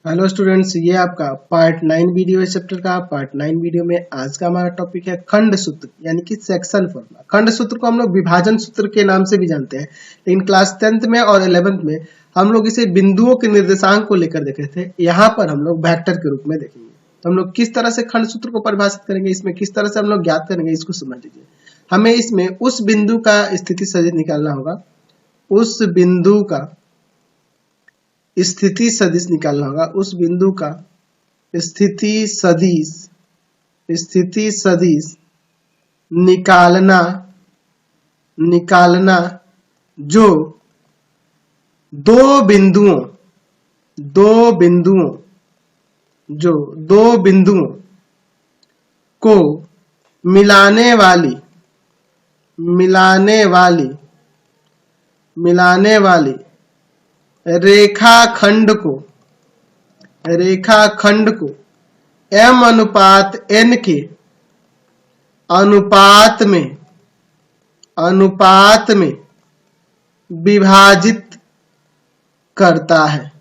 Hello students, ये आपका part 9 video है चैप्टर का। पार्ट 9 वीडियो में आज का हमारा टॉपिक है खंड सूत्र यानी कि सेक्शन फॉर्मूला। खंड सूत्र को हम लोग विभाजन सूत्र के नाम से भी जानते हैं, लेकिन क्लास 10th में और 11th में हम लोग इसे बिंदुओं के निर्देशांक को लेकर देखे थे। यहाँ पर हम लोग वेक्टर के रूप में देखेंगे। तो हम लोग किस तरह से खंड सूत्र को परिभाषित करेंगे, इसमें किस तरह से हम लोग ज्ञात करेंगे, इसको समझ लीजिए। हमें इसमें उस बिंदु का स्थिति सदिश निकालना होगा, उस बिंदु का स्थिति सदिश निकालना होगा, उस बिंदु का स्थिति सदिश निकालना जो दो बिंदुओं को मिलाने वाली रेखाखंड को m अनुपात n के अनुपात में विभाजित करता है।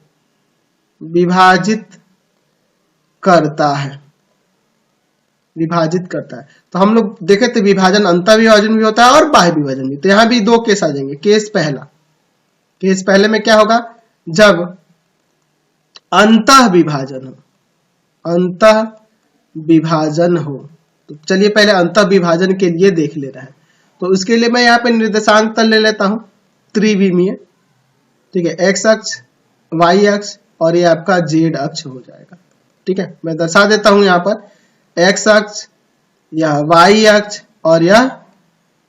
तो हम लोग देखे थे विभाजन अंतः विभाजन भी होता है और बाह्य विभाजन भी। तो यहाँ भी दो केस आ जाएंगे। केस पहले में क्या होगा, जब अंतः विभाजन हो। तो चलिए पहले अंतः विभाजन के लिए देख ले रहे हैं। तो उसके लिए मैं यहाँ पे निर्देशांक तल ले लेता हूं त्रिविमीय, ठीक है। x अक्ष, y अक्ष और ये आपका z अक्ष हो जाएगा, ठीक है। मैं दर्शा देता हूं यहाँ पर x अक्ष, यह y अक्ष और यह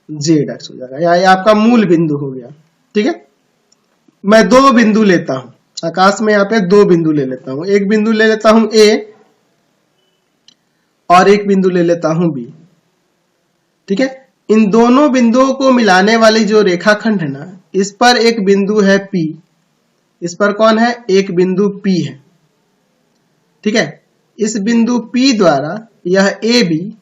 z अक्ष हो जाएगा। यह आपका मूल बिंदु हो गया, ठीक है। मैं दो बिंदु लेता हूं आकाश में, यहाँ पे दो बिंदु ले लेता हूं। एक बिंदु ले लेता हूं A और एक बिंदु ले लेता हूं B, ठीक है। इन दोनों बिंदुओं को मिलाने वाली जो रेखाखंड है ना, इस पर एक बिंदु है P, इस पर कौन है, एक बिंदु P है, ठीक है। इस बिंदु P द्वारा यह AB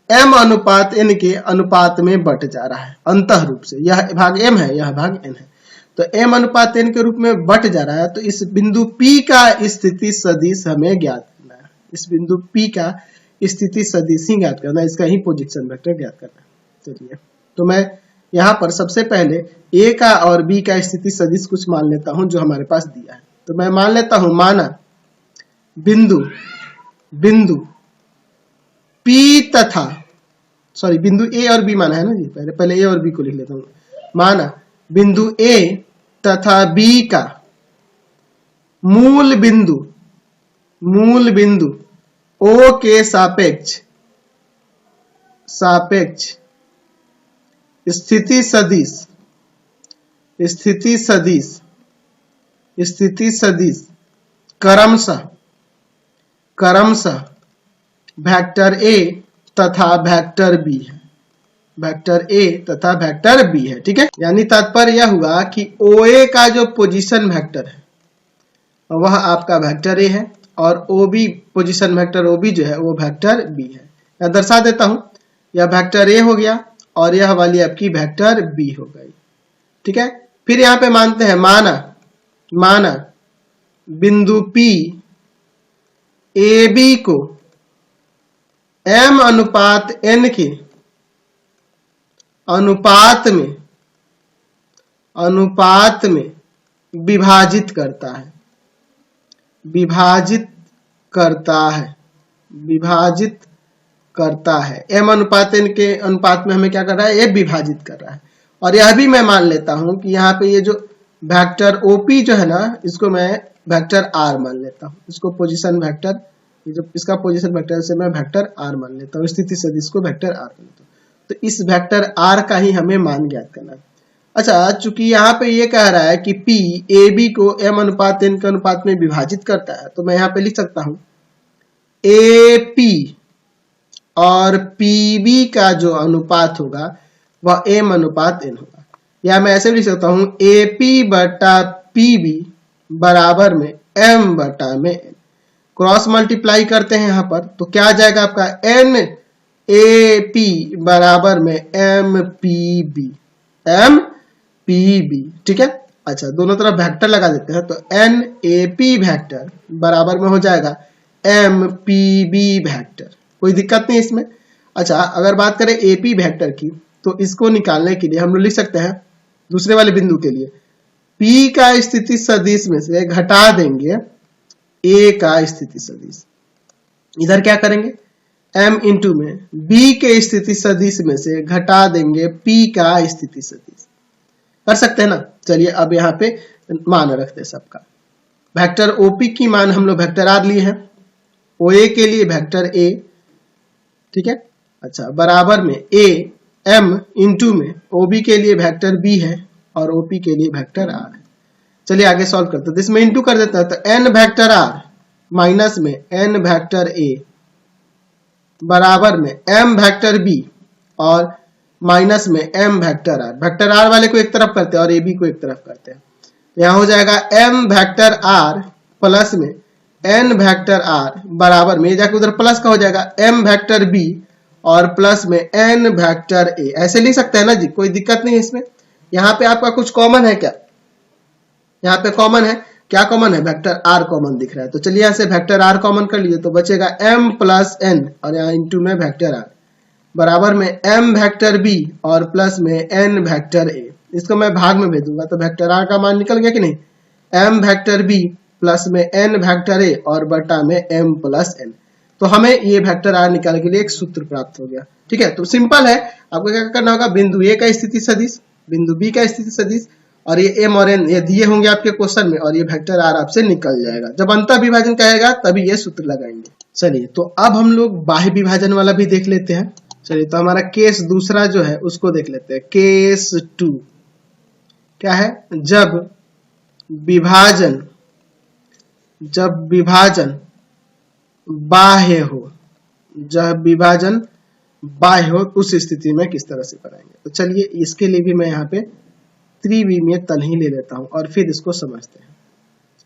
m अनुपात n के अनुपात में बट जा रहा है अंतः रूप से। यह भाग m है, यह भाग n है, तो m अनुपात n के रूप में बट जा रहा है। तो इस बिंदु P का स्थिति सदिश हमें ज्ञात करना है। इस बिंदु P का स्थिति सदिश ही ज्ञात करना है, इसका ही पोजीशन वेक्टर ज्ञात करना है। चलिए, तो मैं यहाँ पर सबसे पहले A का और B का स्थिति सदिश कुछ मान लेता हूं जो हमारे पास दिया है। तो मैं मान लेता हूं, माना बिंदु P तथा बिंदु A और B माना है ना जी, पहले A और B को लिख लेता हूं। माना बिंदु A तथा B का मूल बिंदु O के सापेक्ष स्थिति सदिश क्रमशः वेक्टर A तथा वेक्टर B है, ठीक है। यानी तात्पर्य यह हुआ कि OA का जो पोजीशन वेक्टर है वह आपका वेक्टर A है और OB पोजीशन वेक्टर OB जो है वो वेक्टर B है। मैं दर्शा देता हूं, यह वेक्टर A हो गया और यह वाली आपकी वेक्टर B हो गई, ठीक है। फिर यहां पे मानते हैं, माना बिंदु P AB को m अनुपात n के अनुपात में विभाजित करता है। m अनुपात n के अनुपात में हमें क्या कर रहा है, ये विभाजित कर रहा है। और यह भी मैं मान लेता हूं कि यहाँ पे ये जो वेक्टर OP जो है ना, इसको मैं वेक्टर R मान लेता हूं। इसको पोजीशन वेक्टर, जो इसका पोजीशन वेक्टर से मैं वेक्टर R मान लेता हूं, स्थिति सदिश को वेक्टर R मान लेता हूं। तो इस वेक्टर R का ही हमें मान ज्ञात करना है। अच्छा, चूंकि यहाँ पे ये कह रहा है कि P AB को m अनुपात n के अनुपात में विभाजित करता है, तो मैं यहाँ पे लिख सकता हूं AP और PB का जो अनुपात होगा वह m अनुपात n होगा। या मैं ऐसे भी लिख सकता हूं AP बटा PB बराबर में m बटा में n। क्रॉस मल्टीप्लाई करते हैं यहाँ पर, तो क्या आ जाएगा आपका NAP बराबर में MPB, ठीक है। अच्छा दोनों तरफ वेक्टर लगा देते हैं, तो एन ए पी वेक्टर बराबर में हो जाएगा एम पी बी वेक्टर। कोई दिक्कत नहीं इसमें। अच्छा अगर बात करें ए पी वेक्टर की, तो इसको निकालने के लिए हम लोग लिख सकते हैं दूसरे वाले बिंदु के लिए P का स्थिति सदिश में से घटा देंगे A का स्थिति सदिश। इधर क्या करेंगे, M इंटू में B के स्थिति सदिश में से घटा देंगे P का स्थिति सदिश। कर सकते हैं ना। चलिए अब यहाँ पे मान रखते हैं सबका। वेक्टर OP की मान हम लोग वेक्टर R लिए हैं, OA के लिए वेक्टर A, ठीक है। अच्छा बराबर में A M इंटू में OB के लिए वेक्टर B है और OP के लिए वेक्टर R है। चलिए आगे सॉल्व करते हैं। इसमें इंटू कर देता है, तो n वेक्टर R माइनस में n वेक्टर A बराबर में m वेक्टर B और माइनस में m vector R। Vector R वाले को एक तरफ करते हैं और AB को एक तरफ करते हैं, तो यहाँ हो जाएगा m वेक्टर R प्लस में n वेक्टर R बराबर में, जाके उधर प्लस का हो जाएगा m वेक्टर B और प्लस में n वेक्टर A। ऐसे लिख सकते हैं ना जी, कोई दिक्कत नहीं है इसमें। यहाँ पे आपका कुछ कॉमन है क्या, यहाँ पे कॉमन है क्या, कॉमन है वेक्टर R कॉमन दिख रहा है, तो चलिए यहाँ से वेक्टर R कॉमन कर लिए, तो बचेगा m प्लस n और यहाँ इंटू में वेक्टर R बराबर में m वेक्टर B और प्लस में n वेक्टर A। इसको मैं भाग में भेजूंगा तो वेक्टर R का मान निकल गया कि नहीं, m वेक्टर B प्लस में n वेक्टर A और बटा में m प्लस n। तो हमें ये वेक्टर R निकालने के लिए एक सूत्र प्राप्त हो गया। ठीक है, तो सिंपल है, आपको क्या करना होगा, बिंदु A का स्थिति सदिश, बिंदु B का स्थिति सदिश और ये m और n ये दिए होंगे आपके क्वेश्चन में और ये वेक्टर R आपसे निकल जाएगा। जब अंतर विभाजन कहेगा तभी ये सूत्र लगाएंगे। चलिए तो अब हम लोग बाह्य विभाजन वाला भी देख लेते हैं। चलिए तो हमारा केस दूसरा जो है उसको देख लेते हैं। केस 2 क्या है, जब विभाजन बाह्य हो, जब विभाजन बाह्य हो उस स्थिति में किस तरह से कराएंगे। तो चलिए इसके लिए भी मैं यहाँ पे त्रिविमीय तल ही ले लेता हूं और फिर इसको समझते हैं।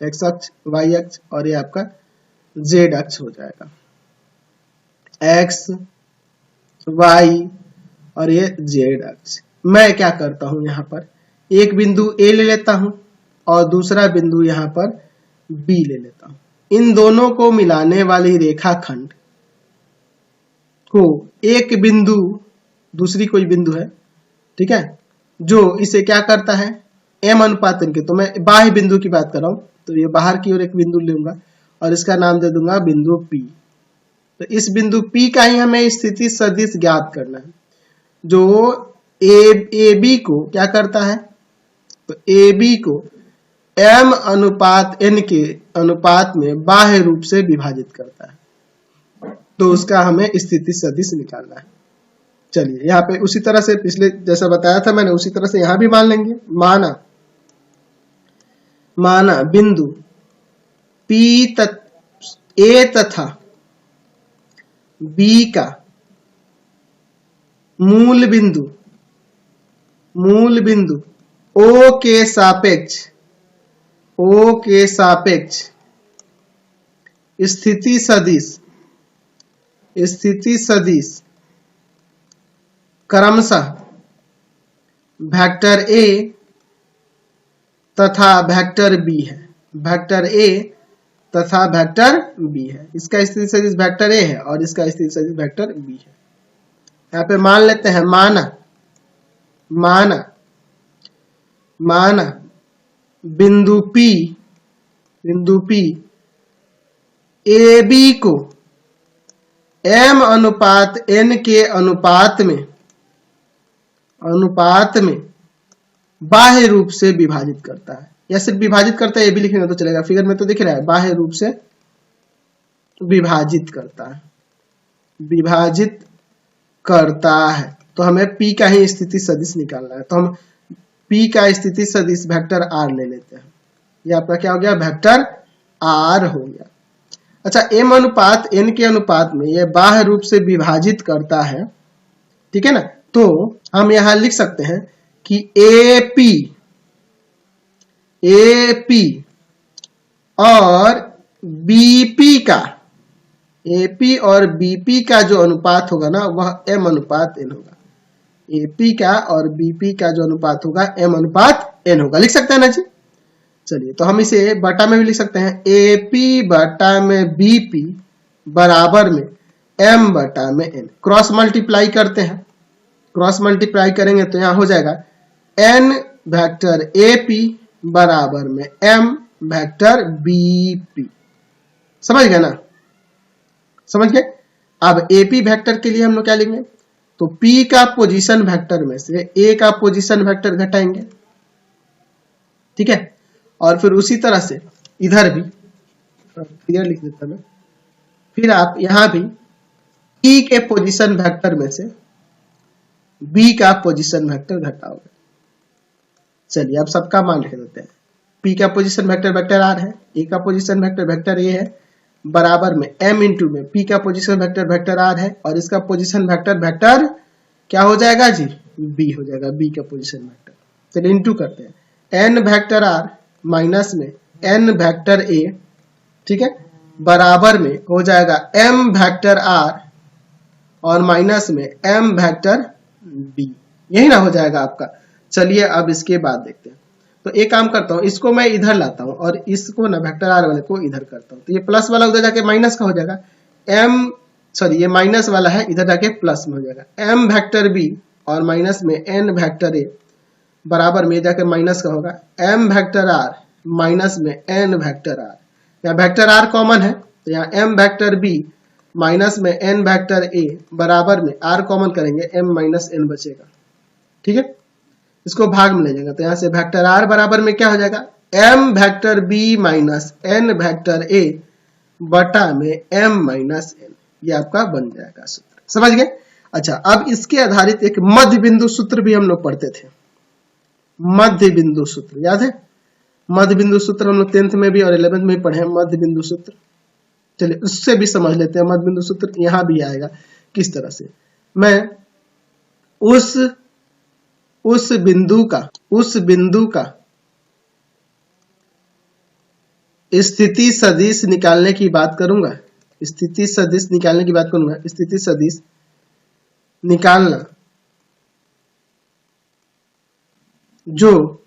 एक्स अक्ष, वाई अक्ष और ये आपका जेड अक्ष हो जाएगा। एक्स, वाई और ये जेड अक्ष। मैं क्या करता हूं, यहाँ पर एक बिंदु ए ले लेता हूं और दूसरा बिंदु यहाँ पर बी ले लेता हूं। इन दोनों को मिलाने वाली रेखाखंड को एक बिंदु, दूसरी कोई बिंदु है, ठीक है, जो इसे क्या करता है, m अनुपात n के, तो मैं बाह्य बिंदु की बात कर रहा हूं, तो ये बाहर की ओर एक बिंदु लूंगा और इसका नाम दे दूंगा बिंदु P। तो इस बिंदु P का ही हमें स्थिति सदिश ज्ञात करना है, जो AB को क्या करता है, तो AB को m अनुपात n के अनुपात में बाह्य रूप से विभाजित करता है, तो उसका हमें स्थिति सदिश निकालना है। चलिए यहाँ पे उसी तरह से पिछले जैसा बताया था मैंने, उसी तरह से यहाँ भी मान लेंगे। माना बिंदु A तथा B का मूल बिंदु O के सापेक्ष स्थिति सदिश क्रमशः वेक्टर A तथा वेक्टर B है, वेक्टर A तथा वेक्टर B है। इसका स्थिति सदिश वेक्टर A है और इसका स्थिति सदिश वेक्टर B है। यहाँ पे मान लेते हैं, माना बिंदु P AB को m अनुपात n के अनुपात में बाह्य रूप से विभाजित करता है, या सिर्फ विभाजित करता है ये भी लिखेंगे तो चलेगा, फिगर में तो दिख रहा है, बाह्य रूप से विभाजित करता है। तो हमें P का ही स्थिति सदिश निकालना है, तो हम P का स्थिति सदिश वेक्टर R ले लेते हैं। ये आपका क्या हो गया, वेक्टर R हो गया। अच्छा, m अनुपात n के अनुपात में यह बाह्य रूप से विभाजित करता है, ठीक है ना। तो हम यहां लिख सकते हैं कि AP और BP का जो अनुपात होगा ना वह m अनुपात n होगा। AP का और BP का जो अनुपात होगा m अनुपात n होगा, लिख सकते हैं ना जी। चलिए तो हम इसे बटा में भी लिख सकते हैं, AP बटा में BP बराबर में M बटा में N। क्रॉस मल्टीप्लाई करते हैं, क्रॉस मल्टीप्लाई करेंगे तो यहां हो जाएगा N वेक्टर AP बराबर में M वेक्टर BP। समझ गए ना, समझ गए। अब AP वेक्टर के लिए हम लोग क्या लिखेंगे, तो P का पोजीशन वेक्टर में से A का पोजीशन वेक्टर घटाएंगे, ठीक है। और फिर उसी तरह से इधर भी क्लियर लिख देता मैं, फिर आप यहां भी P के पोजीशन वेक्टर में से B का पोजीशन वेक्टर घटाओगे। चलिए अब सबका मान लिख देते हैं। P का पोजीशन वेक्टर वेक्टर R है, A का पोजीशन वेक्टर वेक्टर A है, बराबर में M इंटू में P का पोजीशन वेक्टर वेक्टर R है, और इसका पोजीशन वेक्टर वेक्टर क्या हो जाएगा जी, B हो जाएगा, B का पोजीशन वेक्टर। चलिए इंटू करते हैं, N वेक्टर R माइनस में N वेक्टर A, ठीक है, बराबर में हो जाएगा M वेक्टर R और माइनस में M वेक्टर B। यही ना हो जाएगा आपका। चलिए अब इसके बाद देखते हैं। तो एक काम करता हूं, इसको मैं इधर लाता हूं और इसको ना वेक्टर R वाले को इधर करता हूं, तो ये प्लस वाला उधर जाके माइनस का हो जाएगा, ये माइनस वाला है, इधर जाके प्लस में हो जाएगा। M वेक्टर B और माइनस में N वेक्टर A बराबर में जाके माइनस का होगा M वेक्टर R माइनस में N वेक्टर R। यहाँ वेक्टर R कॉमन है तो यहाँ M वेक्टर B माइनस में N वेक्टर A बराबर में R कॉमन करेंगे, M माइनस N बचेगा, ठीक है। इसको भाग में ले जाएगा तो यहाँ से वेक्टर R बराबर में क्या हो जाएगा, M vector B minus N vector A बटा में M माइनस N। ये आपका बन जाएगा सूत्र। समझ गए। अच्छा, अब इसके आधारित एक मध्य बिंदु सूत्र भी हम लोग पढ़ते थे। मध्य बिंदु सूत्र याद है, मध्य बिंदु सूत्र हम लोग 10th में भी और 11th में भी पढ़े हैं मध्य बिंदु सूत्र। चलिए उससे भी समझ लेते हैं। मध्य बिंदु सूत्र यहां भी आएगा किस तरह से, मैं उस बिंदु का स्थिति सदिश निकालने की बात करूंगा, स्थिति सदिश निकालने की बात करूंगा। स्थिति सदिश निकालना जो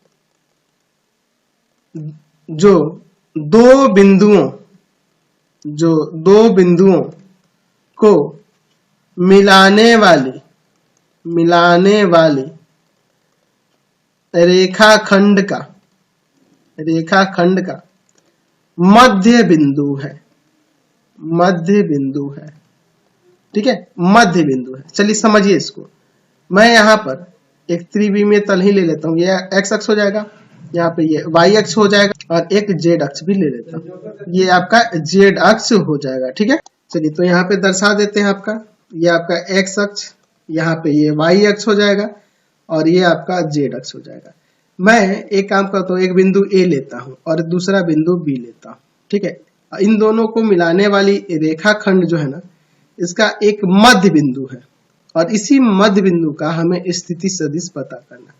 दो बिंदुओं को मिलाने वाली रेखाखंड का मध्य बिंदु है, ठीक है, मध्य बिंदु है। चलिए समझिए इसको। मैं यहां पर एक त्रिविमीय तल ही ले लेता हूं, ये x अक्ष हो जाएगा, यहाँ पे ये y अक्ष हो जाएगा और एक z अक्ष भी ले लेता हूं, ये आपका z अक्ष हो जाएगा, ठीक है। चलिए तो यहाँ पे दर्शा देते हैं आपका, ये आपका x अक्ष, यहाँ पे ये y अक्ष हो जाएगा और ये आपका z अक्ष हो जाएगा। मैं एक काम करता हूँ, एक बिंदु A लेता हूँ और दूसरा बिंदु B लेता हूँ, ठीक है। इन दोनों को मिलाने वाली रेखाखंड जो है ना, इसका एक मध्य बिंदु है और इसी मध्य बिंदु का हमें स्थिति सदिश पता करना।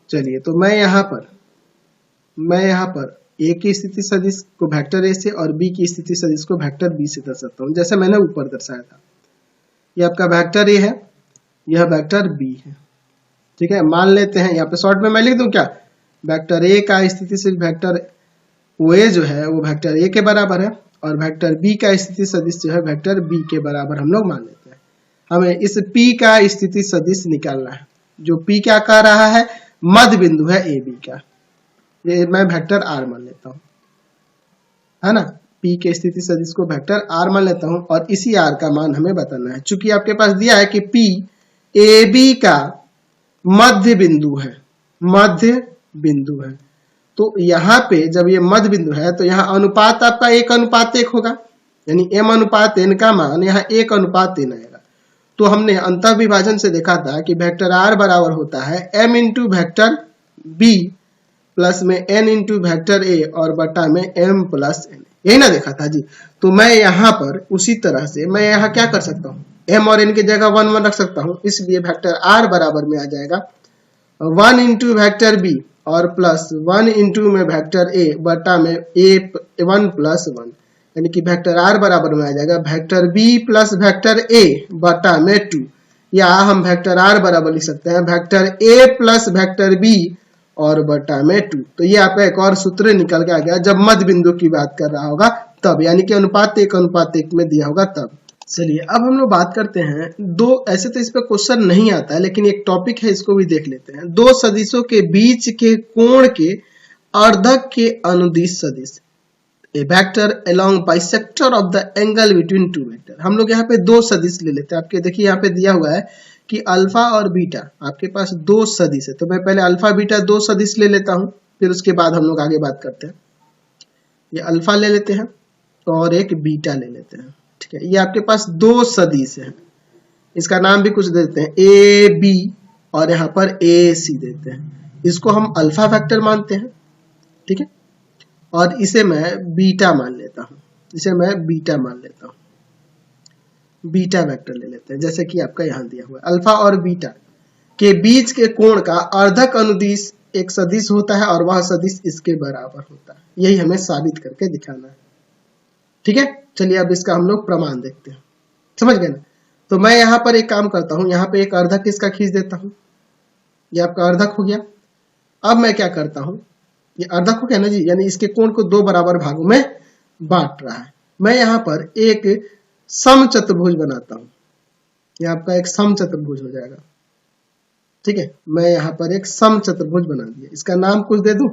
चलिए तो मैं यहाँ पर A की स्थिति सदिश को वेक्टर A से और B की स्थिति सदिश को वेक्टर B से दर्शाता हूँ, जैसे मैंने ऊपर दर्शाया था। ये आपका वेक्टर A है, यह वेक्टर B है, ठीक है। मान लेते हैं यहाँ पे शॉर्ट में मैं लिख दूं क्या, वेक्टर A का स्थिति सदिश वेक्टर OA जो है वो वेक्टर A के बराबर है और वेक्टर B का स्थिति सदिश जो है वेक्टर B के बराबर हम लोग मान लेते हैं। हमें इस P का स्थिति सदिश निकालना है, जो P क्या कह रहा है, मध्य बिंदु है AB का। ये मैं वेक्टर R मान लेता हूँ, है ना। P के स्थिति सदिश को वेक्टर R मान लेता हूँ और इसी R का मान हमें बताना है। चूंकि आपके पास दिया है कि P AB का मध्य बिंदु है, तो यहाँ पे जब ये मध्य बिंदु है तो यहाँ अनुपात आपका 1:1 होगा, यानी M अनुपात N का मान यहाँ 1:3 आएगा। तो हमने अंतः विभाजन से देखा था कि वेक्टर R बराबर होता है M into vector B plus में N इंटू वेक्टर A और बटा में M प्लस N, यही ना देखा था जी। तो मैं यहाँ पर उसी तरह से मैं यहाँ क्या कर सकता हूँ, M और N की जगह 1 1 रख सकता हूँ, इसलिए वेक्टर R बराबर में आ जाएगा 1 इंटू वेक्टर B और प्लस 1 इंटू में वेक्टर A बटा में A1 प्लस 1, यानी कि वेक्टर R बराबर में आ जाएगा vector B plus vector A बटा में 2, या हम वेक्टर R बराबर लिख सकते हैं vector A plus vector B और बटा में 2। तो ये आपका एक और सूत्र निकल के आ गया जब मध्य बिंदु की बात कर रहा होगा तब, यानी कि अनुपात 1:1 में दिया होगा तब। चलिए अब हम लोग बात करते हैं दो, ऐसे तो इस पे क्वेश्चन नहीं आता है लेकिन एक टॉपिक है, इसको भी देख लेते हैं। दो सदिशों के बीच के कोण के अर्धक के अनुदिश सदिश, a vector along bisector of the angle between two vector. हम लोग यहाँ पे दो सदिश ले लेते हैं। आपके देखिए यहाँ पे दिया हुआ है कि अल्फा और बीटा, आपके पास दो सदिश है, तो मैं पहले अल्फा बीटा दो सदिश ले लेता हूँ, फिर उसके बाद हम लोग आगे बात करते हैं। ये अल्फा ले लेते हैं और एक बीटा ले लेते हैं, ठीक है। ये आपके पास दो सदिश है, इसका नाम भी कुछ देते हैं ए बी और यहाँ पर ए सी देते हैं। इसको हम अल्फा वेक्टर मानते हैं, ठीक है, और इसे मैं बीटा मान लेता हूँ, इसे मैं बीटा मान लेता हूँ, बीटा वेक्टर ले लेते हैं। जैसे कि आपका यहाँ दिया हुआ है अल्फा और बीटा के बीच के कोण का अर्धक अनुदिश एक सदिश होता है और वह सदिश इसके बराबर होता है। यही हमें साबित करके दिखाना है, ठीक है। चलिए अब इसका हम लोग प्रमाण देखते हैं, समझ गए ना। तो मैं यहाँ पर एक काम करता हूँ, यहाँ पे एक अर्धक इसका खींच देता हूँ, ये आपका अर्धक हो गया। अब मैं क्या करता हूँ, ये अर्धक हो गया ना जी, यानी इसके कोण को दो बराबर भागों में बांट रहा है। मैं यहाँ पर एक समचतुर्भुज बनाता हूँ, ये आपका एक समचतुर्भुज हो जाएगा, ठीक है। मैं यहाँ पर एक समचतुर्भुज बना दिया, इसका नाम कुछ दे दूं,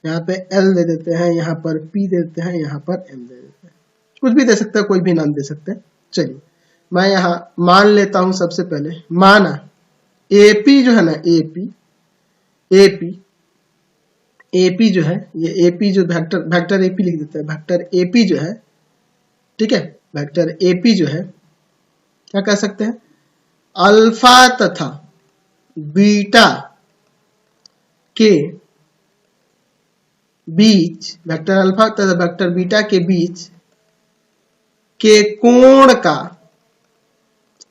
यहाँ पे L दे देते हैं, यहाँ पर P देते हैं, यहाँ पर M दे देते हैं, कुछ भी दे सकते हैं, कोई भी नाम दे सकते हैं। चलिए मैं यहाँ मान लेता हूँ, सबसे पहले माना AP जो है ना, AP जो है, ये AP जो वेक्टर AP लिख देते हैं, वेक्टर AP जो है, ठीक है, वेक्टर AP जो है क्या कह सकते हैं, अल्फा तथा बीटा के बीच, वेक्टर अल्फा तथा वेक्टर बीटा के बीच के कोण का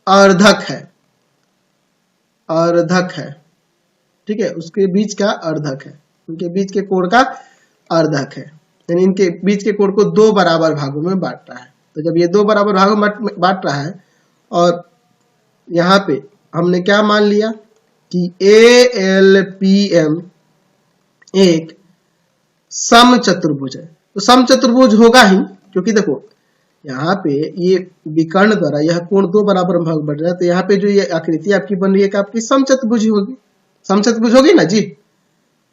अर्धक है, अर्धक है, ठीक है, उसके बीच का अर्धक है, उनके बीच के कोण का अर्धक है, यानी इनके बीच के कोण को दो बराबर भागों में बांट रहा है। तो जब ये दो बराबर भागों में बांट रहा है और यहाँ पे हमने क्या मान लिया कि ALPM एक समचतुर्भुज है, तो समचतुर्भुज होगा ही, क्योंकि देखो यहाँ पे ये विकर्ण द्वारा यह कोण दो बराबर भाग बढ़ रहा है, तो यहाँ पे जो ये आकृति आपकी बन रही है कि आपकी समचतुर्भुज होगी, समचतुर्भुज होगी ना जी,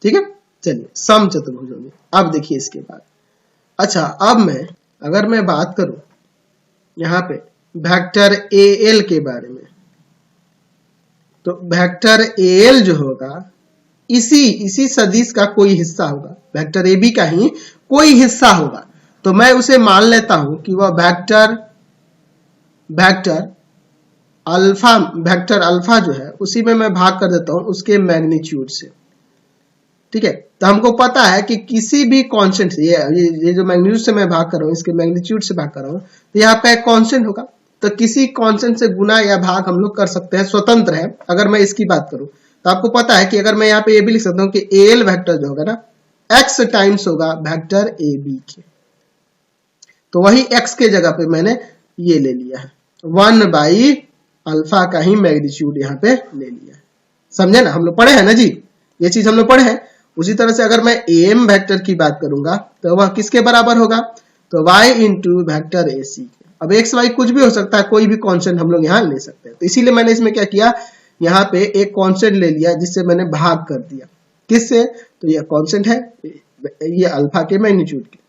ठीक है। चलिए समचतुर्भुज होगी। अब देखिए इसके बाद, अच्छा अब मैं अगर मैं बात करूं यहाँ पे वेक्टर AL के बारे में, तो वेक्टर AL जो होगा इसी सदिश का कोई हिस्सा होगा, वेक्टर AB का ही कोई हिस्सा होगा। तो मैं उसे मान लेता हूं कि वह वेक्टर अल्फा जो है उसी में मैं भाग कर देता हूं उसके मैग्नीट्यूड से, ठीक है। तो हमको पता है कि किसी भी कांस्टेंट से, ये जो मैग्नीट्यूड से मैं भाग कर रहा हूं, इसके मैग्नीट्यूड से भाग कर रहा हूं, तो यह आपका एक कांस्टेंट होगा। तो किसी कांस्टेंट से गुना या भाग हम लोग कर सकते हैं, स्वतंत्र है। अगर मैं इसकी बात करूं तो आपको पता है कि अगर मैं यहाँ पे ये भी लिख सकता हूँ कि AL वेक्टर जो होगा ना x टाइम्स होगा वेक्टर AB के, तो वही x के जगह पे मैंने ये ले लिया है 1 अल्फा का ही मैग्नीट्यूड यहाँ पे ले लिया है, समझे ना, हम लोग पढ़े हैं ना जी, ये चीज हम लोग पढ़े हैं। उसी तरह से अगर मैं AM वेक्टर की बात करूंगा तो वह किसके बराबर होगा, तो y इंटू वेक्टर AC। अब x y कुछ भी हो सकता है, कोई भी कांस्टेंट हम लोग यहाँ ले सकते हैं। तो इसीलिए मैंने इसमें क्या किया, यहाँ पे एक कांस्टेंट ले लिया जिससे मैंने भाग कर दिया, किससे, तो यह कांस्टेंट है, ये अल्फा के मैग्नीट्यूड के,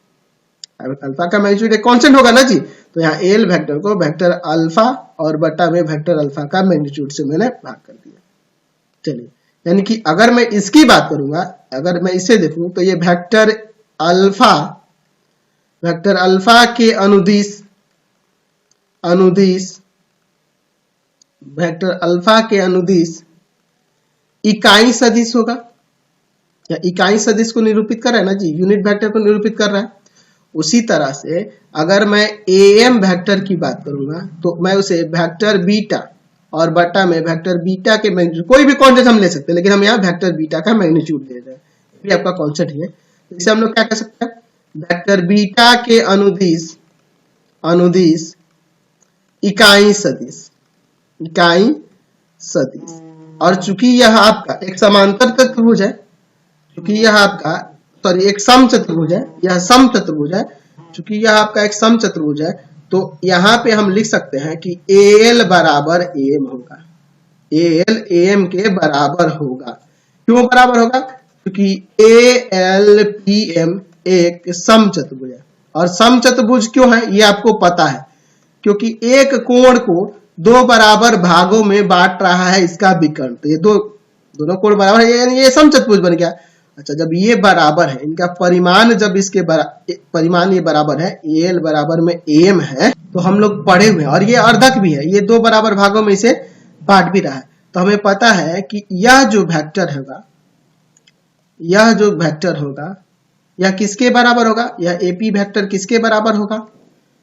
अल्फा का मैग्नीट्यूड एक कांस्टेंट होगा ना जी, तो यहाँ AL वेक्टर को वेक्टर अल्फा और बटा में वेक्टर अल्फा का मैग्नीट्यूड से मैंने भाग कर दिया। चलिए, यानी कि अगर मैं इसकी बात करूंगा, अगर मैं इसे देखूं तो ये वेक्टर अल्फा के वेक्टर अल्फा के अनुदिश इकाई सदिश होगा, या इकाई सदिश को निरूपित कर रहा है ना जी, यूनिट वेक्टर को निरूपित कर रहा है। उसी तरह से अगर मैं AM वेक्टर की बात करूंगा तो मैं उसे वेक्टर बीटा और बटा में वेक्टर बीटा के मैग्नीट्यूड, कोई भी कांस्टेंट हम ले सकते हैं, लेकिन हम यहाँ वेक्टर बीटा का मैग्नीट्यूड ले रहे हैं, ये आपका कांस्टेंट है। इसे हम लोग क्या कह सकते हैं, वेक्टर बीटा के अनुदिश इकाई सदिश। और चूंकि यह आपका एक समांतर चतुर्भुज है, क्योंकि यह आपका सॉरी एक सम चतुर्भुज है, यह सम चतुर्भुज है, क्योंकि यह आपका एक सम चतुर्भुज है, तो यहाँ पे हम लिख सकते हैं कि AL बराबर AM होगा, AL AM के बराबर होगा। क्यों बराबर होगा? क्योंकि ALPM एक सम चतुर्भुज है, और सम चतुर्भुज क्यों है ये आपको पता है, क्योंकि एक कोण को दो बराबर भागों में बांट रहा है इसका विकर्ण, तो ये दोनों कोण बराबर है, यानी ये सम चतुर्भुज बन गया। अच्छा, जब ये बराबर है, इनका परिमाण जब इसके परिमाण ये बराबर है, AL बराबर में AM है, तो हम लोग पढ़े हुए हैं, और ये अर्धक भी है, ये दो बराबर भागों में इसे बांट भी रहा है, तो हमें पता है कि यह जो वेक्टर होगा, यह जो वेक्टर होगा, यह किसके बराबर होगा? यह AP वेक्टर किसके बराबर होगा?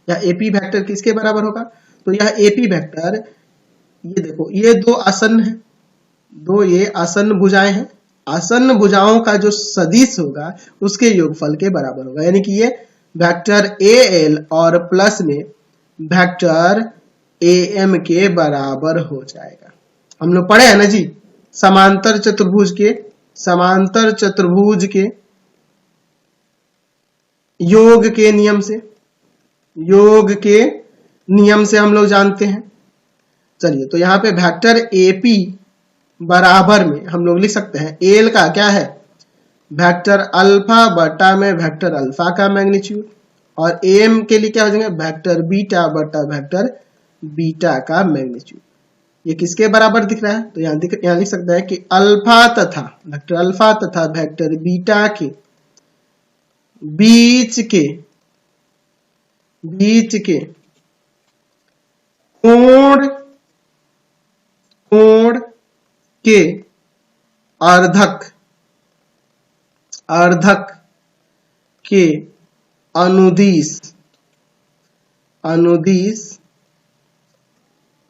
यह AP वेक्टर किसके बराबर होगा? तो यह AP वेक्टर, ये देखो, ये दो आसन्न है, दो ये आसन्न भुजाएं हैं, आसन्न भुजाओं का जो सदिश होगा उसके योगफल के बराबर होगा, यानी कि ये वेक्टर AL और प्लस में वेक्टर AM के बराबर हो जाएगा। हम लोग पढ़े हैं ना जी, समांतर चतुर्भुज के योग के नियम से हम लोग जानते हैं। चलिए, तो यहाँ पे वेक्टर AP बराबर में हम लोग लिख सकते हैं, AL का क्या है? वेक्टर अल्फा बटा में वेक्टर अल्फा का मैग्नीट्यूड, और AM के लिए क्या हो जाएगा? वेक्टर बीटा बटा वेक्टर बीटा का मैग्नीट्यूड। ये किसके बराबर दिख रहा है? तो यहाँ लिख सकता है कि अल्फा तथा वेक्टर बीटा के बीच के कोण के अर्धक के अनुदिश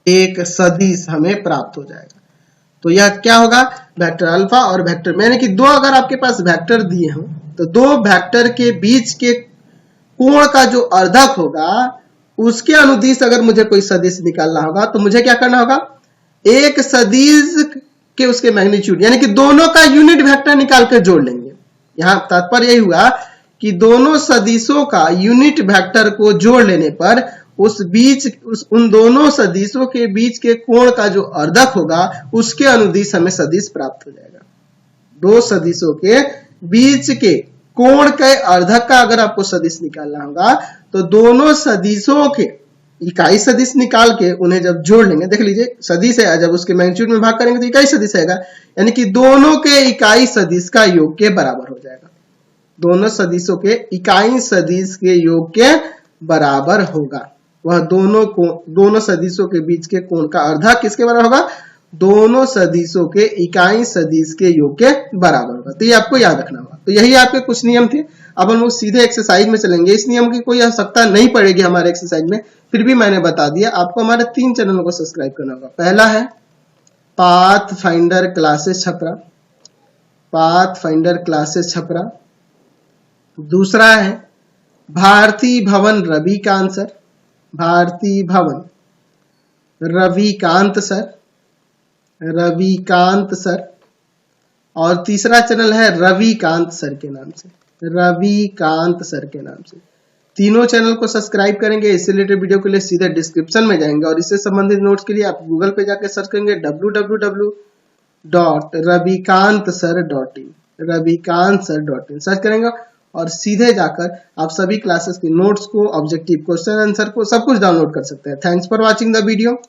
एक सदिश हमें प्राप्त हो जाएगा। तो यह क्या होगा? वेक्टर अल्फा और वेक्टर, यानी कि दो अगर आपके पास वेक्टर दिए हों तो दो वेक्टर के बीच के कोण का जो अर्धक होगा उसके अनुदिश अगर मुझे कोई सदिश निकालना होगा तो मुझे क्या करना होगा? एक सदिश के उसके मैग्नीट्यूड, यानी कि दोनों का यूनिट वेक्टर निकाल कर जोड़ लेंगे। यहां तात्पर्य यही हुआ कि दोनों सदिशों का यूनिट वेक्टर को जोड़ लेने पर उन दोनों सदिशों के बीच के कोण का जो अर्धक होगा उसके अनुदिश हमें सदिश प्राप्त हो जाएगा। दो सदिशों के बीच के कोण के अर्धक का अगर आपको सदिश निकालना होगा तो दोनों सदिशों के इकाई सदिश निकाल के उन्हें जब जोड़ लेंगे, देख लीजिए सदिश है, जब उसके मैग्नीट्यूड में भाग करेंगे तो इकाई सदिश आएगा, यानी कि दोनों के इकाई सदिश का योग के बराबर हो जाएगा। दोनों सदिशों के इकाई सदिश के योग के बराबर होगा। वह दोनों सदिशों के बीच के कोण का अर्धक किसके बराबर होगा? दोनों सदिशों के इकाई सदिश के योग के बराबर होगा। तो ये आपको याद रखना होगा। तो यही आपके कुछ नियम थे। अब हम लोग सीधे एक्सरसाइज में चलेंगे। इस नियम की कोई आवश्यकता नहीं पड़ेगी हमारे एक्सरसाइज में, फिर भी मैंने बता दिया। आपको हमारे 3 चैनलों को सब्सक्राइब करना होगा। पहला है पाथ फाइंडर क्लासेस छपरा, दूसरा है भारती भवन रविकांत सर, और तीसरा चैनल है रविकांत सर के नाम से। तीनों चैनल को सब्सक्राइब करेंगे। इससे रिलेटेड वीडियो के लिए सीधे डिस्क्रिप्शन में जाएंगे और इससे संबंधित नोट्स के लिए आप गूगल पे जाकर सर्च करेंगे www.ravikantsir.in सर्च करेंगे और सीधे जाकर आप सभी क्लासेस के नोट्स को, ऑब्जेक्टिव क्वेश्चन आंसर को, सब कुछ डाउनलोड कर सकते हैं। Thanks for watching the video.